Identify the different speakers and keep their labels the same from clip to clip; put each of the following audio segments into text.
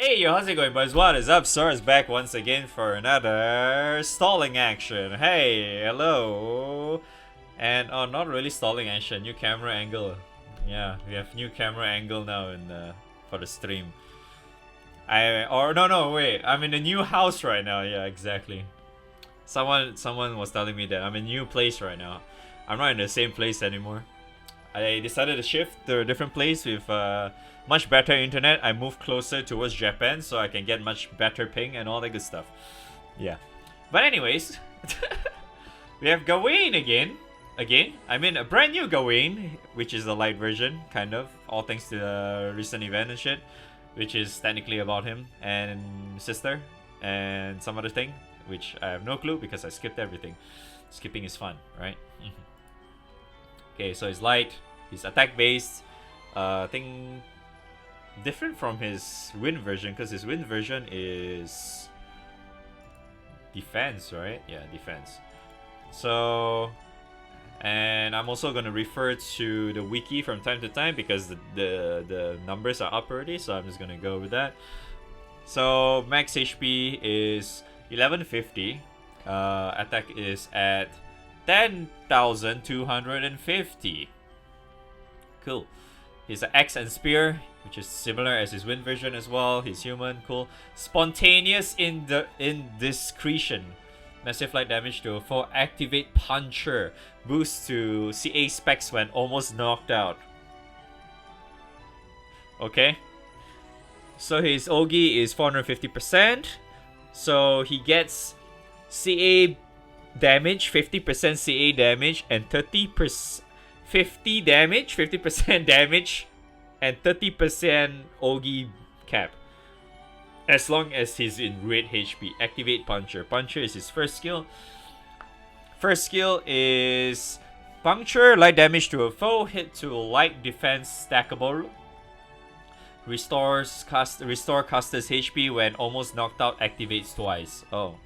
Speaker 1: Hey yo, how's it going, boys? What is up? Sora's back once again for another stalling action. Hey, hello. And oh, not really stalling action, new camera angle. Yeah, we have new camera angle now for the stream. No, wait, I'm in a new house right now. Yeah, exactly. Someone was telling me that I'm in a new place right now. I'm not in the same place anymore. I decided to shift to a different place with much better internet. I moved closer towards Japan so I can get much better ping and all that good stuff. Yeah. But anyways, we have Gawain again. I mean a brand new Gawain, which is the light version, kind of. All thanks to the recent event and shit, which is technically about him and sister and some other thing, which I have no clue because I skipped everything. Skipping is fun, right? Okay, so he's light, he's attack based. I think different from his wind version, because his wind version is defense, right? Yeah, defense. So, and I'm also gonna refer to the wiki from time to time because the numbers are up already, so I'm just gonna go with that. So max HP is 1150. Attack is at 10,250. Cool. He's an axe and spear, which is similar as his wind version as well. He's human, cool. Spontaneous indiscretion. Massive light damage to a foe. Activate puncher. Boost to CA specs when almost knocked out. Okay. So his Ogi is 450%. So he gets CA damage, 50% CA damage, and 50% damage, and 30% Ogi cap. As long as he's in red HP. Activate Puncture. Puncture is his first skill. First skill is Puncture, light damage to a foe, hit to light defense stackable. Restore caster's HP when almost knocked out, activates twice. Oh.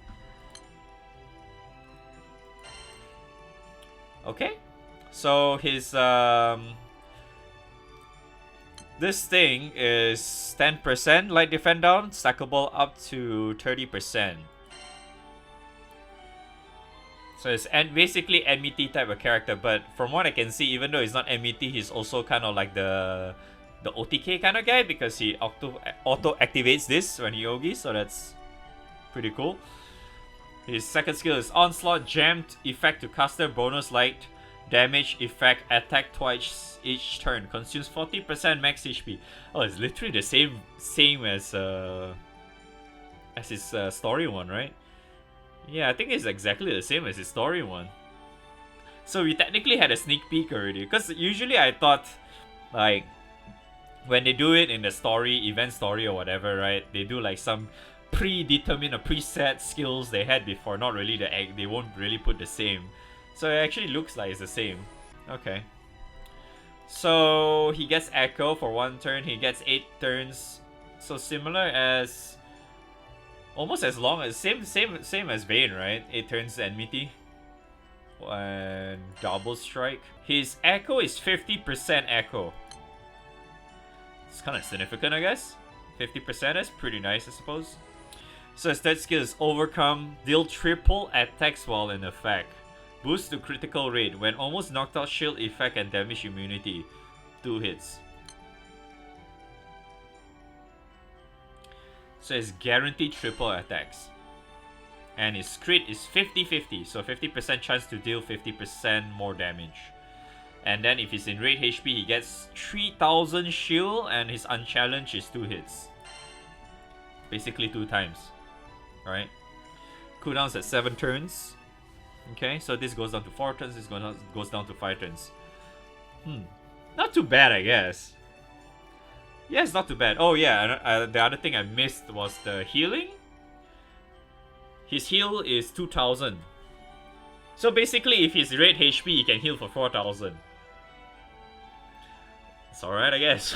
Speaker 1: Okay. So his this thing is 10% light defend down, stackable up to 30%. So it's basically enmity type of character, but from what I can see, even though he's not enmity, he's also kind of like the OTK kind of guy because he auto activates this when he Yogi, so that's pretty cool. His second skill is Onslaught, jammed effect to caster, bonus light damage effect, attack twice each turn, consumes 40% max HP. Oh, it's literally the same as his story one, right? Yeah, I think it's exactly the same as his story one. So we technically had a sneak peek already, because usually I thought like when they do it in the event story or whatever, right? They do like some predetermined or preset skills they had before, not really they won't really put the same. So it actually looks like it's the same. Okay. So he gets Echo for 1 turn. He gets 8 turns. So similar as, almost as long as same as Vayne, right? 8 turns enmity and double strike. His Echo is 50% Echo. It's kind of significant, I guess. 50%, is pretty nice, I suppose. So his third skill is Overcome. Deal triple attacks while in effect. Boost to critical rate. When almost knocked out, shield effect and damage immunity. 2 hits. So it's guaranteed triple attacks. And his crit is 50-50. So 50% chance to deal 50% more damage. And then if he's in red HP, he gets 3000 shield and his unchallenged is 2 hits. Basically 2 times. Alright. Cooldowns at 7 turns. Okay, so this goes down to 4 turns, this goes down to 5 turns. Not too bad, I guess. Yeah, it's not too bad. Oh yeah, the other thing I missed was the healing. His heal is 2000. So basically, if he's red HP, he can heal for 4000. It's alright, I guess.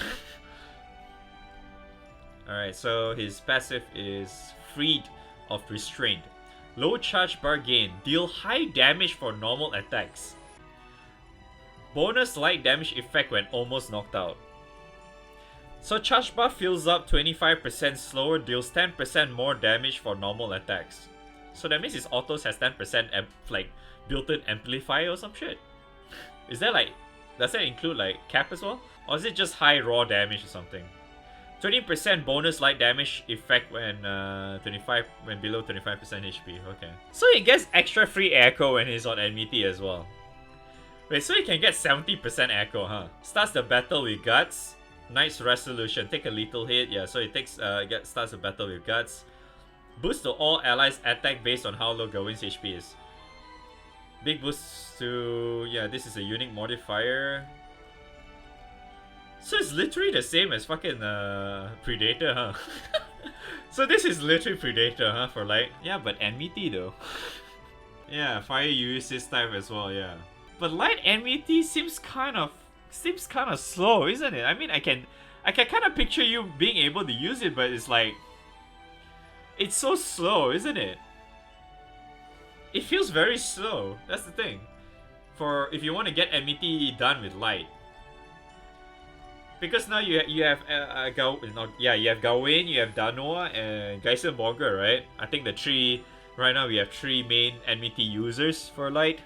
Speaker 1: Alright, so his passive is Freed of Restraint. Low charge bar gain. Deal high damage for normal attacks. Bonus light damage effect when almost knocked out. So charge buff fills up 25% slower, deals 10% more damage for normal attacks. So that means his autos has 10% like built-in amplifier or some shit. Is that like, does that include like cap as well? Or is it just high raw damage or something? 20% bonus light damage effect when when below 25% HP. Okay. So he gets extra free echo when he's on enmity as well. Wait, so he can get 70% echo, huh? Starts the battle with guts. Nice resolution. Take a lethal hit. Yeah, so it takes starts the battle with guts. Boost to all allies attack based on how low Gawain's HP is. Big boost to... yeah, this is a unique modifier. So it's literally the same as fucking Predator, huh? So this is literally Predator, huh, for light. Yeah, but enmity though. Yeah, fire use this type as well, yeah. But light enmity seems kind of slow, isn't it? I mean, I can kind of picture you being able to use it, but it's like, it's so slow, isn't it? It feels very slow. That's the thing. For if you want to get enmity done with light, because now you have you have Gawain, you have Danoa, and Geisenbonger, right? I think the three right now we have three main enmity users for light,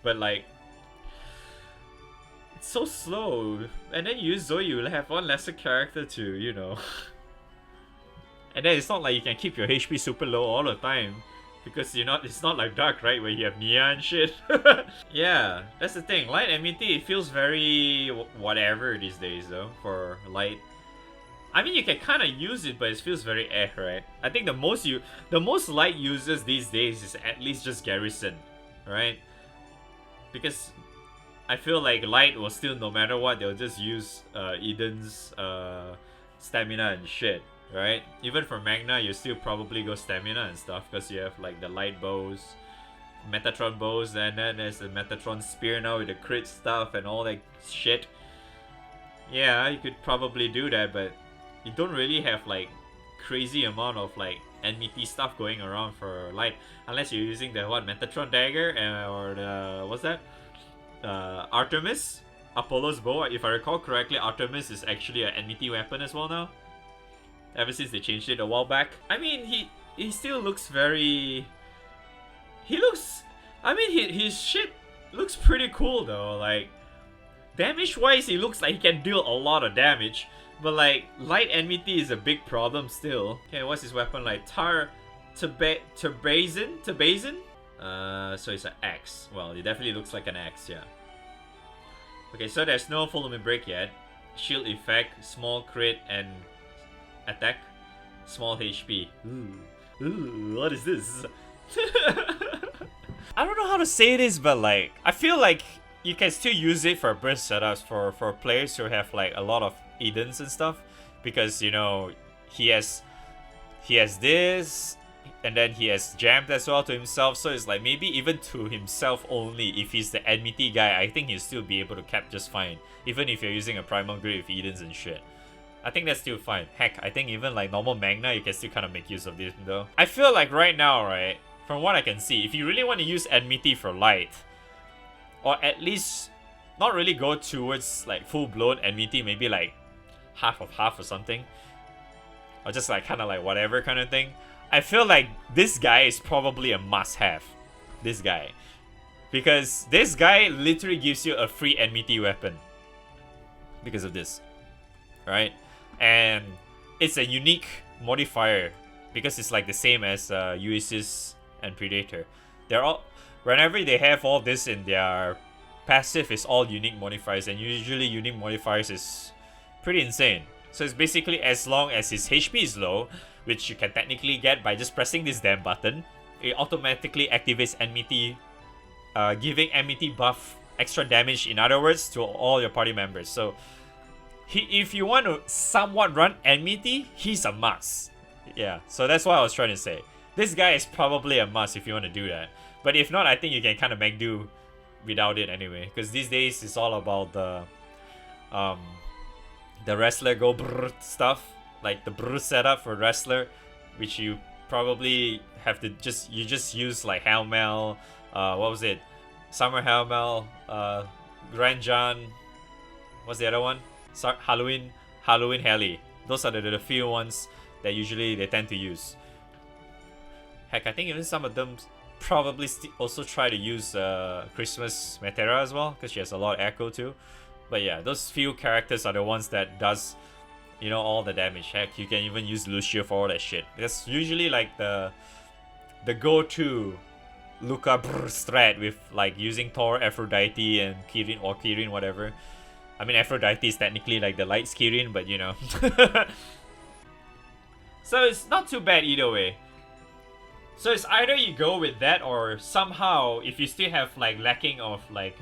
Speaker 1: but like, it's so slow. And then you use Zoe, you'll have one lesser character to, you know. And then it's not like you can keep your HP super low all the time, because it's not like Dark, right, where you have Nia and shit. Yeah, that's the thing. Light enmity, it feels very whatever these days though for light. I mean, you can kind of use it, but it feels very right? I think the most light users these days is at least just Garrison, right? Because I feel like light will still, no matter what, they'll just use Eden's stamina and shit, right? Even for Magna, you still probably go stamina and stuff, because you have like the light bows, Metatron bows, and then there's the Metatron spear now with the crit stuff and all that shit. Yeah, you could probably do that, but you don't really have like crazy amount of like enmity stuff going around for light, unless you're using the Metatron dagger or the what's that? Artemis, Apollo's bow. If I recall correctly, Artemis is actually an enmity weapon as well now, ever since they changed it a while back. I mean, he still looks very... I mean, his shit looks pretty cool though. Like, damage wise, he looks like he can deal a lot of damage, but like, light enmity is a big problem still. Okay, what's his weapon like? Turbazin? So it's an axe. Well, it definitely looks like an axe, yeah. Okay, so there's no full limit break yet. Shield effect, small crit, and attack, small HP. Ooh, what is this? I don't know how to say this, but like, I feel like you can still use it for burst setups for players who have like a lot of Edens and stuff, because you know he has this, and then he has jammed as well to himself, so it's like maybe even to himself only, if he's the enmity guy, I think he'll still be able to cap just fine, even if you're using a primal grid with Edens and shit. I think that's still fine. Heck, I think even like normal Magna, you can still kind of make use of this though. I feel like right now, right, from what I can see, if you really want to use enmity for light, or at least not really go towards like full-blown enmity, maybe like half of half or something, or just like kind of like whatever kind of thing, I feel like this guy is probably a must-have. This guy. Because this guy literally gives you a free enmity weapon. Because of this. Right? And it's a unique modifier. Because it's like the same as Ulysses and Predator. They're all... Whenever they have all this in their passive, it's all unique modifiers. And usually unique modifiers is pretty insane. So it's basically as long as his HP is low, which you can technically get by just pressing this damn button, it automatically activates enmity, giving enmity buff extra damage, in other words, to all your party members. So if you want to somewhat run enmity, he's a must. Yeah, so that's what I was trying to say. This guy is probably a must if you want to do that. But if not, I think you can kind of make do without it anyway. Because these days, it's all about the wrestler go brrr stuff. Like the brrr setup for wrestler, which you probably have to just use like Helmel, what was it? Summer Helmel, Grand John, what's the other one? Halloween Halloween Heli. Those are the few ones that usually they tend to use. Heck, I think even some of them probably also try to use Christmas Metera as well, because she has a lot of echo too. But yeah, those few characters are the ones that does, you know, all the damage. Heck, you can even use Lucio for all that shit. That's usually like the go-to Luca strat with like using Thor, Aphrodite, and Kirin or Kirin, whatever. I mean, Aphrodite is technically like the Light's Kirin, but you know. So it's not too bad either way. So it's either you go with that, or somehow if you still have like lacking of like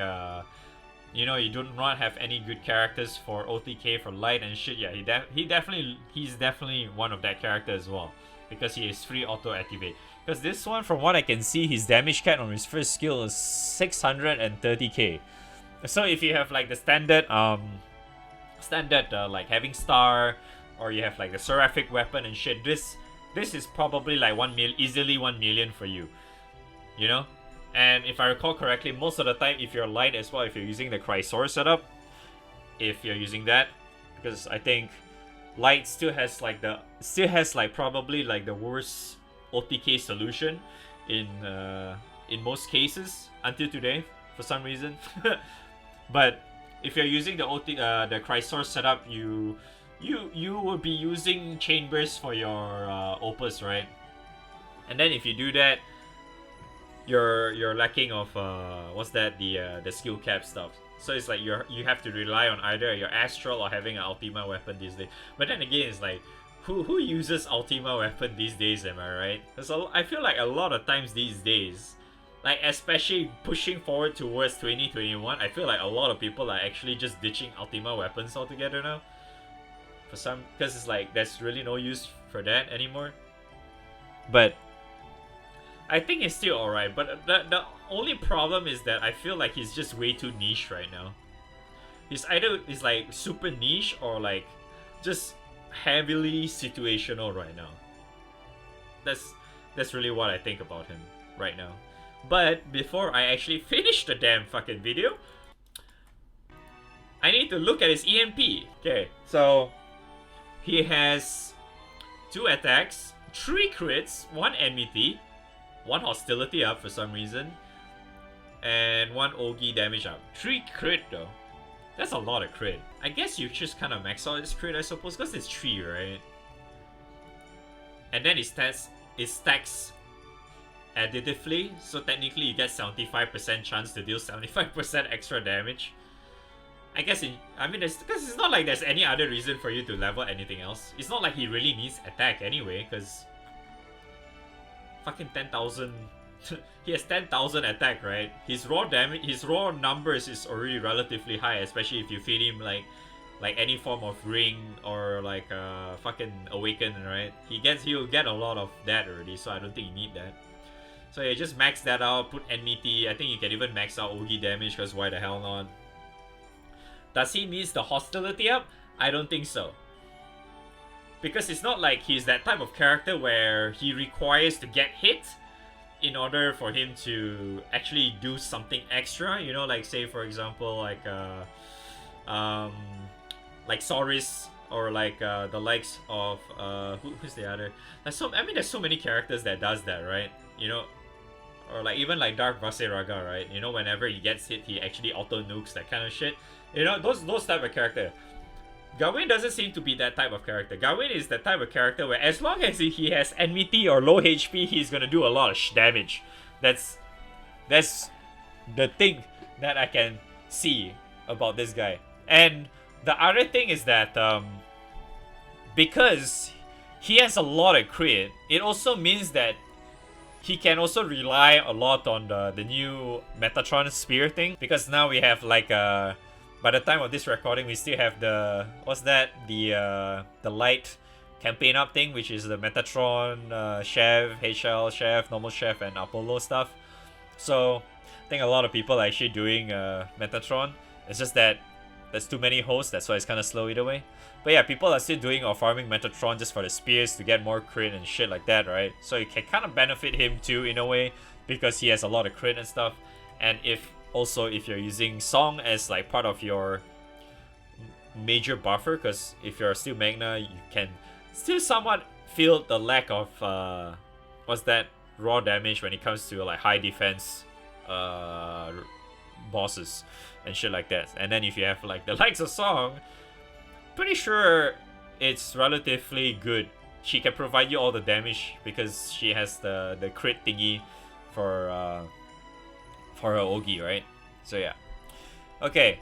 Speaker 1: you know, you do not have any good characters for OTK for Light and shit. Yeah, he's definitely one of that character as well, because he is free auto activate. Because this one, from what I can see, his damage cap on his first skill is 630k. So if you have like the standard like having star, or you have like the seraphic weapon and shit, this is probably like easily 1 million for you, you know. And if I recall correctly, most of the time, if you're Light as well, if you're using the Chrysor setup, if you're using that, because I think Light still has probably like the worst OTK solution in most cases until today for some reason. But if you're using the Chrysor setup, you will be using Chain Burst for your Opus, right? And then if you do that, you're lacking of the skill cap stuff. So it's like you have to rely on either your Astral or having an Ultima weapon these days. But then again, it's like who uses Ultima weapon these days, am I right? Because I feel like a lot of times these days, like especially pushing forward towards 2021, I feel like a lot of people are actually just ditching Ultima weapons altogether now. Because it's like there's really no use for that anymore. But I think it's still alright, but the only problem is that I feel like he's just way too niche right now. He's either like super niche or like just heavily situational right now. That's really what I think about him right now. But before I actually finish the damn fucking video, I need to look at his EMP. Okay, so he has 2 attacks, 3 crits, 1 enmity, 1 hostility up for some reason, and 1 Ogi damage up. 3 crit though. That's a lot of crit. I guess you just kind of max out this crit, I suppose, because it's 3, right? And then it stacks additively, so technically you get 75% chance to deal 75% extra damage. I guess because it's not like there's any other reason for you to level anything else. It's not like he really needs attack anyway, because fucking 10,000. He has 10,000 attack, right? His raw damage, his raw numbers is already relatively high, especially if you feed him like any form of ring or like fucking awaken, right? He'll get a lot of that already, so I don't think you need that. So yeah, just max that out, put enmity. I think you can even max out Ogi damage, because why the hell not? Does he need the hostility up? I don't think so. Because it's not like he's that type of character where he requires to get hit in order for him to actually do something extra. You know, like say for example like Soris, or like the likes of who's the other? There's so many characters that does that, right? You know, or like even like Dark Vaseraga, right? You know, whenever he gets hit, he actually auto nukes, that kind of shit. You know, those type of character. Gawain doesn't seem to be that type of character. Gawain is the type of character where as long as he has enmity or low HP, he's gonna do a lot of damage. That's the thing that I can see about this guy. And the other thing is that because he has a lot of crit, it also means that he can also rely a lot on the new Metatron Spear thing. Because now we have like by the time of this recording, we still have the Light campaign up thing, which is the Metatron, Chef, HL, Chef, normal Chef, and Apollo stuff. So I think a lot of people are actually doing Metatron. It's just that there's too many hosts, that's why it's kind of slow either way. But yeah, people are still doing or farming Metatron just for the spears to get more crit and shit like that, right? So it can kind of benefit him too in a way, because he has a lot of crit and stuff. And if you're using Song as like part of your major buffer, because if you're still Magna, you can still somewhat feel the lack of what's that, raw damage when it comes to like high defense bosses and shit like that. And then if you have like the likes of Song, pretty sure it's relatively good. She can provide you all the damage because she has the crit thingy for her Ogi, right? So yeah. Okay.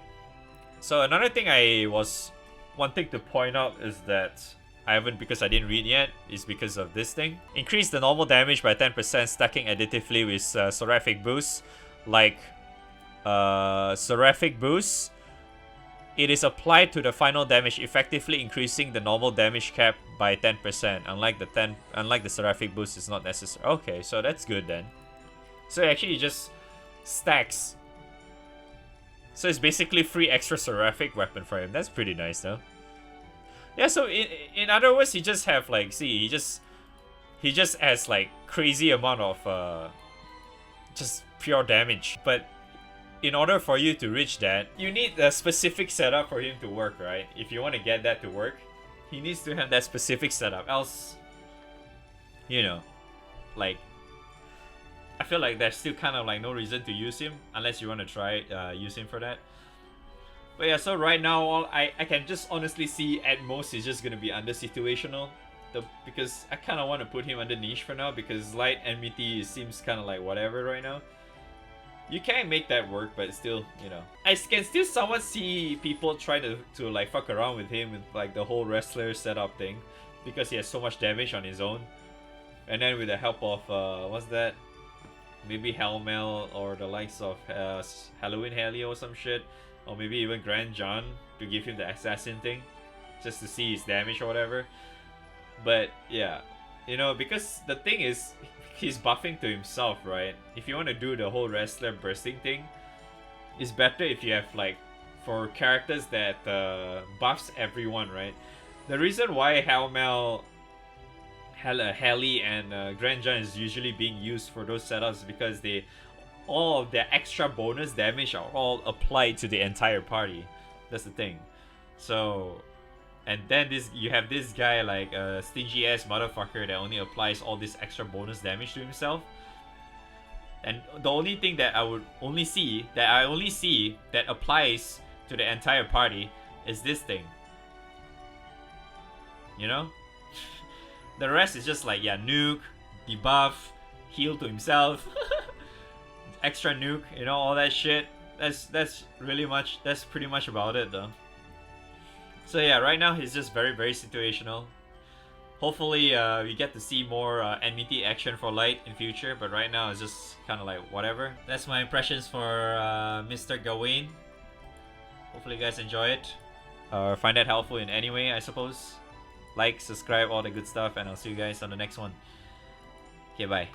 Speaker 1: So another thing I was wanting to point out is that I haven't, because I didn't read yet, is because of this thing. Increase the normal damage by 10%, stacking additively with Seraphic Boost. Like Seraphic Boost, it is applied to the final damage, effectively increasing the normal damage cap by 10%. Unlike the Seraphic Boost, it's not necessary. Okay, so that's good then. So it actually just stacks. So it's basically free extra Seraphic weapon for him. That's pretty nice though. Yeah, so in other words, he just have like, see, he just has like crazy amount of just pure damage. But in order for you to reach that, you need a specific setup for him to work, right? If you want to get that to work, he needs to have that specific setup. Else, you know, like, I feel like there's still kind of like no reason to use him unless you want to try use him for that. But yeah, so right now all I can just honestly see at most he's just gonna be under situational. Because I kind of want to put him under niche for now, because light enmity seems kind of like whatever right now. You can make that work, but still, you know, I can still somewhat see people try to like fuck around with him with like the whole wrestler setup thing, because he has so much damage on his own. And then with the help of what's that? Maybe Helmel or the likes of Halloween Helio or some shit, or maybe even Grand John to give him the assassin thing, just to see his damage or whatever. But yeah, you know, because the thing is, he's buffing to himself, right? If you want to do the whole wrestler bursting thing, it's better if you have like, for characters that buffs everyone, right? The reason why Helmel, Heli and Grand John is usually being used for those setups because all of their extra bonus damage are all applied to the entire party. That's the thing. So, and then you have this guy like a stingy ass motherfucker that only applies all this extra bonus damage to himself. And the only thing that I only see that applies to the entire party is this thing. You know? The rest is just like, yeah, nuke, debuff, heal to himself, extra nuke, you know, all that shit. That's pretty much about it though. So yeah, right now he's just very, very situational. Hopefully we get to see more enmity action for Light in future, but right now it's just kind of like whatever. That's my impressions for Mr. Gawain. Hopefully you guys enjoy it, or find that helpful in any way, I suppose. Like, subscribe, all the good stuff, and I'll see you guys on the next one. Okay, bye.